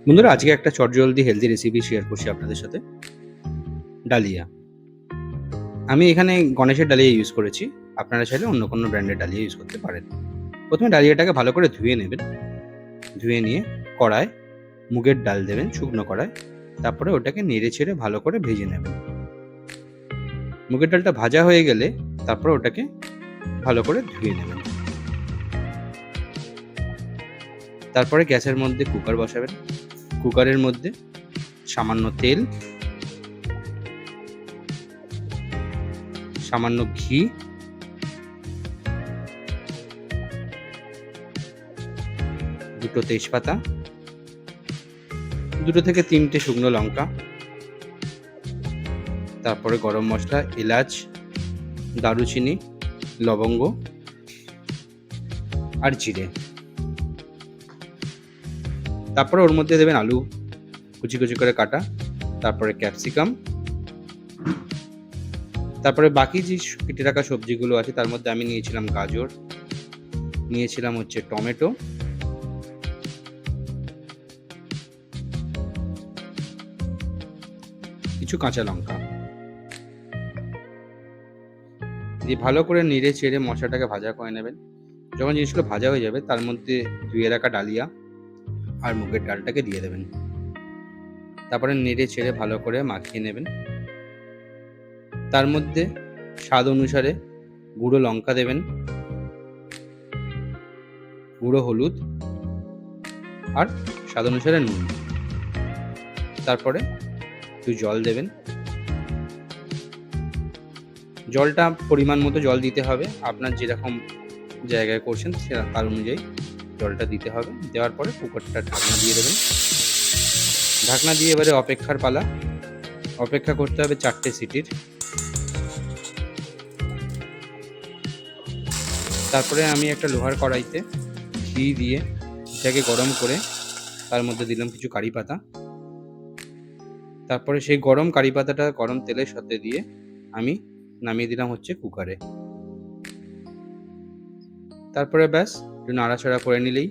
বন্ধুরা, আজকে একটা চটজলদি হেলদি রেসিপি শেয়ার করছি আপনাদের সাথে। ডালিয়া। আমি এখানে গণেশের ডালিয়া ইউজ করেছি। আপনারা চাইলে অন্য কোনো ব্র্যান্ডের ডালিয়া ইউজ করতে পারেন। প্রথমে ডালিয়াটাকে ভালো করে ধুয়ে নেবেন। ধুয়ে নিয়ে কড়ায় মুগের ডাল দেবেন শুকনো কড়ায়। তারপরে ওটাকে নেড়ে ছেড়ে ভালো করে ভেজে নেবেন। মুগের ডালটা ভাজা হয়ে গেলে তারপরে ওটাকে ভালো করে ধুয়ে নেবেন। তারপরে গ্যাসের মধ্যে কুকার বসাবেন। কুকারের মধ্যে সামান্য তেল, সামান্য ঘি, দুটো তেজপাতা, 2 থেকে 3টে শুকনো লঙ্কা, তারপরে গরম মশলা, এলাচ, দারুচিনি, লবঙ্গ আর জিরে। তারপরে ওর মধ্যে দেবেন আলু কুচি কুচি করে কাটা, তারপরে ক্যাপসিকাম, তারপরে বাকি যে কেটে রাখা সবজিগুলো আছে তার মধ্যে আমি নিয়েছিলাম গাজর, নিয়েছিলাম হচ্ছে টমেটো, কিছু কাঁচা লঙ্কা দিয়ে ভালো করে নেড়ে চেড়ে মশলাটাকে ভাজা করে নেবেন। যখন জিনিসগুলো ভাজা হয়ে যাবে তার মধ্যে ধুয়ে রাখা ডালিয়া আর মুগের ডালটাকে দিয়ে দেবেন। তারপরে নেড়ে ছেড়ে ভালো করে মাখিয়ে নেবেন। তার মধ্যে স্বাদ অনুসারে গুঁড়ো লঙ্কা দেবেন, গুঁড়ো হলুদ আর স্বাদ অনুসারে নুন। তারপরে একটু জল দেবেন। জলটা পরিমাণ মতো জল দিতে হবে। আপনার যেরকম জায়গায় করছেন তার অনুযায়ী জলটা দিতে হবে। দেওয়ার পরে কুকারটা ঢাকনা দিয়ে দেবেন। ঢাকনা দিয়ে এবারে অপেক্ষার পালা। অপেক্ষা করতে হবে 4টে সিটির। তারপরে আমি একটা লোহার কড়াইতে ঘি দিয়ে এটাকে গরম করে তার মধ্যে দিলাম কিছু কারি পাতা। তারপরে সেই গরম কারি পাতাটা গরম তেলের সাথে দিয়ে আমি নামিয়ে দিলাম হচ্ছে কুকারে। তারপরে ব্যাস একটু নাড়াচাড়া করে নিলেই